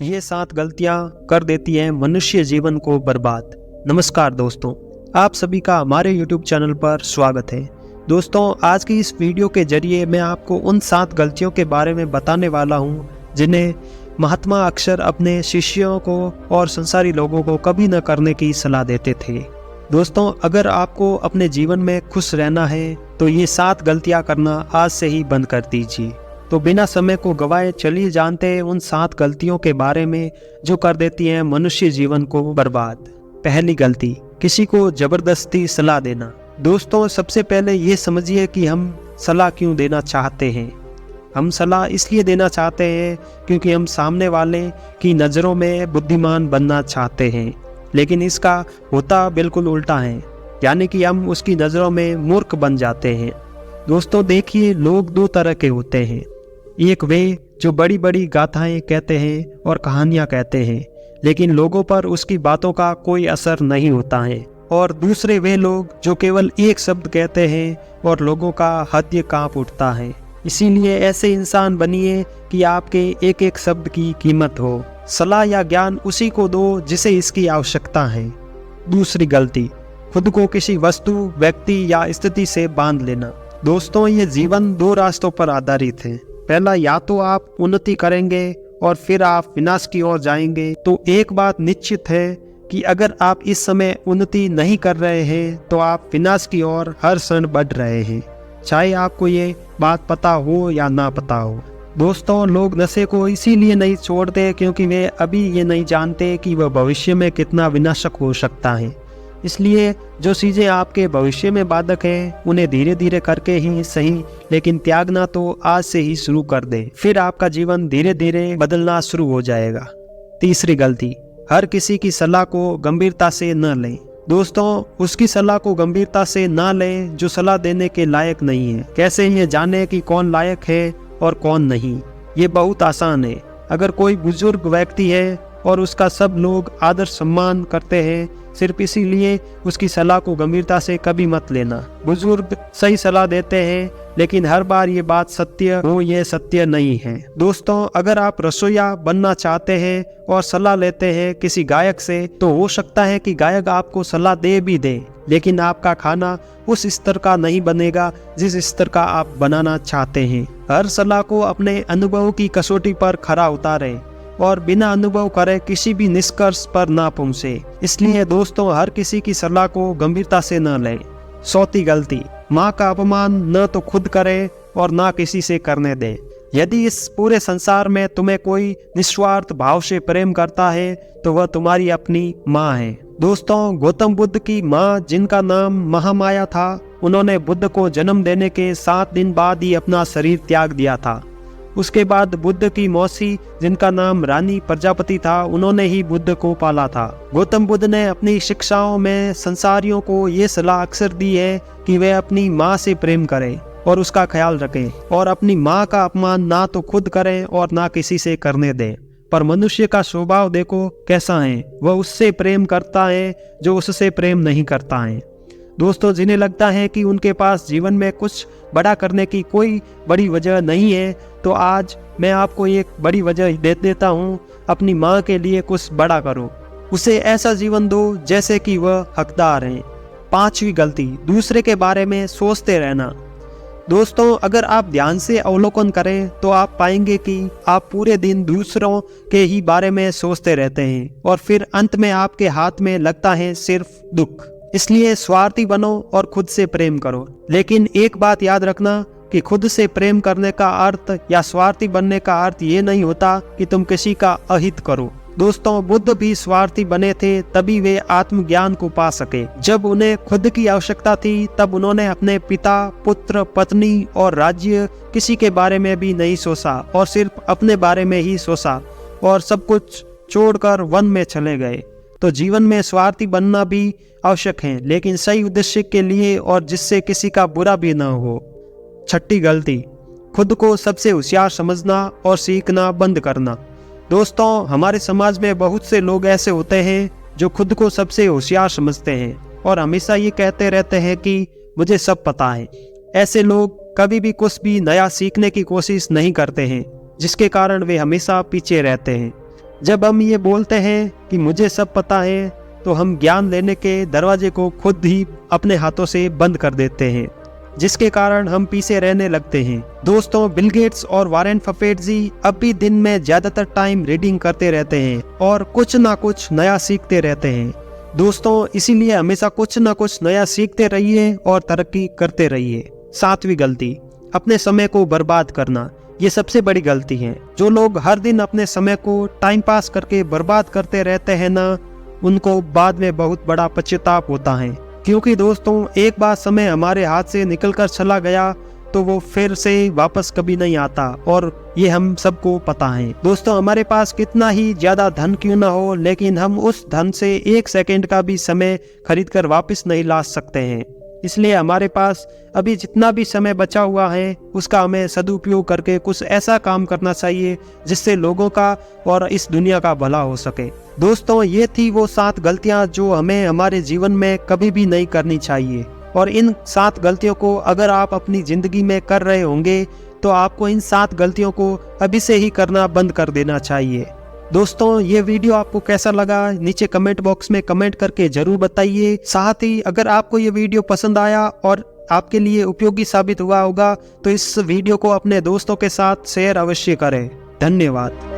ये 7 गलतियां कर देती हैं मनुष्य जीवन को बर्बाद। नमस्कार दोस्तों, आप सभी का हमारे YouTube चैनल पर स्वागत है। दोस्तों, आज की इस वीडियो के जरिए मैं आपको उन 7 गलतियों के बारे में बताने वाला हूँ जिन्हें महात्मा अक्सर अपने शिष्यों को और संसारी लोगों को कभी न करने की सलाह देते थे। दोस्तों, अगर आपको अपने जीवन में खुश रहना है तो ये 7 गलतियां करना आज से ही बंद कर दीजिए। तो बिना समय को गवाए चलिए जानते हैं उन 7 गलतियों के बारे में जो कर देती हैं मनुष्य जीवन को बर्बाद। पहली गलती, किसी को जबरदस्ती सलाह देना। दोस्तों, सबसे पहले ये समझिए कि हम सलाह क्यों देना चाहते हैं। हम सलाह इसलिए देना चाहते हैं क्योंकि हम सामने वाले की नज़रों में बुद्धिमान बनना चाहते हैं, लेकिन इसका होता बिल्कुल उल्टा है, यानी कि हम उसकी नज़रों में मूर्ख बन जाते हैं। दोस्तों देखिए, लोग 2 तरह के होते हैं। एक वे जो बड़ी बड़ी गाथाएं कहते हैं और कहानियां कहते हैं, लेकिन लोगों पर उसकी बातों का कोई असर नहीं होता है। और दूसरे वे लोग जो केवल एक शब्द कहते हैं और लोगों का हृदय कांप उठता है। इसीलिए ऐसे इंसान बनिए कि आपके एक एक शब्द की कीमत हो। सलाह या ज्ञान उसी को दो जिसे इसकी आवश्यकता है। दूसरी गलती, खुद को किसी वस्तु, व्यक्ति या स्थिति से बांध लेना। दोस्तों, ये जीवन 2 रास्तों पर आधारित है। पहला, या तो आप उन्नति करेंगे और फिर आप विनाश की ओर जाएंगे। तो एक बात निश्चित है कि अगर आप इस समय उन्नति नहीं कर रहे हैं तो आप विनाश की ओर हर क्षण बढ़ रहे हैं, चाहे आपको ये बात पता हो या ना पता हो। दोस्तों, लोग नशे को इसीलिए नहीं छोड़ते क्योंकि वे अभी ये नहीं जानते कि वह भविष्य में कितना विनाशक हो सकता है। इसलिए जो चीज़ें आपके भविष्य में बाधक हैं उन्हें धीरे धीरे करके ही सही, लेकिन त्यागना तो आज से ही शुरू कर दें, फिर आपका जीवन धीरे धीरे बदलना शुरू हो जाएगा। तीसरी गलती, हर किसी की सलाह को गंभीरता से न लें। दोस्तों, उसकी सलाह को गंभीरता से ना लें जो सलाह देने के लायक नहीं है। कैसे ये जाने कि कौन लायक है और कौन नहीं? ये बहुत आसान है। अगर कोई बुजुर्ग व्यक्ति है और उसका सब लोग आदर सम्मान करते हैं, सिर्फ इसीलिए उसकी सलाह को गंभीरता से कभी मत लेना। बुजुर्ग सही सलाह देते हैं, लेकिन हर बार ये बात सत्य हो ये सत्य नहीं है। दोस्तों, अगर आप रसोइया बनना चाहते हैं और सलाह लेते हैं किसी गायक से, तो हो सकता है कि गायक आपको सलाह दे भी दे, लेकिन आपका खाना उस स्तर का नहीं बनेगा जिस स्तर का आप बनाना चाहते हैं। हर सलाह को अपने अनुभव की कसौटी पर खरा उतारें और बिना अनुभव करे किसी भी निष्कर्ष पर ना पहुंचे। इसलिए दोस्तों, हर किसी की सलाह को गंभीरता से न लें। चौथी गलती, माँ का अपमान न तो खुद करे और ना किसी से करने दें। यदि इस पूरे संसार में तुम्हें कोई निस्वार्थ भाव से प्रेम करता है तो वह तुम्हारी अपनी माँ है। दोस्तों, गौतम बुद्ध की माँ, जिनका नाम महामाया था, उन्होंने बुद्ध को जन्म देने के 7 दिन बाद ही अपना शरीर त्याग दिया था। उसके बाद बुद्ध की मौसी, जिनका नाम रानी प्रजापति था, उन्होंने ही बुद्ध को पाला था। गौतम बुद्ध ने अपनी शिक्षाओं में संसारियों को ये सलाह अक्सर दी है कि वे अपनी माँ से प्रेम करें और उसका ख्याल रखें और अपनी माँ का अपमान ना तो खुद करें और ना किसी से करने दें। पर मनुष्य का स्वभाव देखो कैसा है, वह उससे प्रेम करता है जो उससे प्रेम नहीं करता है। दोस्तों, जिन्हें लगता है कि उनके पास जीवन में कुछ बड़ा करने की कोई बड़ी वजह नहीं है, तो आज मैं आपको एक बड़ी वजह दे देता हूँ। अपनी माँ के लिए कुछ बड़ा करो, उसे ऐसा जीवन दो जैसे कि वह हकदार है। 5वीं गलती, दूसरे के बारे में सोचते रहना। दोस्तों, अगर आप ध्यान से अवलोकन करें तो आप पाएंगे कि आप पूरे दिन दूसरों के ही बारे में सोचते रहते हैं और फिर अंत में आपके हाथ में लगता है सिर्फ दुख। इसलिए स्वार्थी बनो और खुद से प्रेम करो। लेकिन एक बात याद रखना कि खुद से प्रेम करने का अर्थ या स्वार्थी बनने का अर्थ ये नहीं होता कि तुम किसी का अहित करो। दोस्तों, बुद्ध भी स्वार्थी बने थे, तभी वे आत्मज्ञान को पा सके। जब उन्हें खुद की आवश्यकता थी तब उन्होंने अपने पिता, पुत्र, पत्नी और राज्य किसी के बारे में भी नहीं सोचा और सिर्फ अपने बारे में ही सोचा और सब कुछ छोड़कर वन में चले गए। तो जीवन में स्वार्थी बनना भी आवश्यक है, लेकिन सही उद्देश्य के लिए और जिससे किसी का बुरा भी न हो। 6ठी गलती, खुद को सबसे होशियार समझना और सीखना बंद करना। दोस्तों, हमारे समाज में बहुत से लोग ऐसे होते हैं जो खुद को सबसे होशियार समझते हैं और हमेशा ये कहते रहते हैं कि मुझे सब पता है। ऐसे लोग कभी भी कुछ भी नया सीखने की कोशिश नहीं करते हैं, जिसके कारण वे हमेशा पीछे रहते हैं। जब हम ये बोलते हैं कि मुझे सब पता है, तो हम ज्ञान लेने के दरवाजे को खुद ही अपने हाथों से बंद कर देते हैं, जिसके कारण हम पीछे रहने लगते हैं। दोस्तों, बिल गेट्स और वॉरेन बफेट जी अब भी दिन में ज्यादातर टाइम रीडिंग करते रहते हैं और कुछ ना कुछ नया सीखते रहते हैं। दोस्तों, इसीलिए हमेशा कुछ ना कुछ नया सीखते रहिए और तरक्की करते रहिए। 7वीं गलती, अपने समय को बर्बाद करना। ये सबसे बड़ी गलती है। जो लोग हर दिन अपने समय को टाइम पास करके बर्बाद करते रहते हैं ना, उनको बाद में बहुत बड़ा पश्चाताप होता है। क्योंकि दोस्तों, एक बार समय हमारे हाथ से निकलकर चला गया तो वो फिर से वापस कभी नहीं आता, और ये हम सबको पता है। दोस्तों, हमारे पास कितना ही ज्यादा धन क्यों ना हो, लेकिन हम उस धन से 1 सेकंड का भी समय खरीद कर वापस नहीं ला सकते हैं। इसलिए हमारे पास अभी जितना भी समय बचा हुआ है, उसका हमें सदुपयोग करके कुछ ऐसा काम करना चाहिए जिससे लोगों का और इस दुनिया का भला हो सके। दोस्तों, ये थी वो 7 गलतियां जो हमें हमारे जीवन में कभी भी नहीं करनी चाहिए, और इन 7 गलतियों को अगर आप अपनी जिंदगी में कर रहे होंगे तो आपको इन 7 गलतियों को अभी से ही करना बंद कर देना चाहिए। दोस्तों, ये वीडियो आपको कैसा लगा नीचे कमेंट बॉक्स में कमेंट करके जरूर बताइए। साथ ही अगर आपको ये वीडियो पसंद आया और आपके लिए उपयोगी साबित हुआ होगा तो इस वीडियो को अपने दोस्तों के साथ शेयर अवश्य करें। धन्यवाद।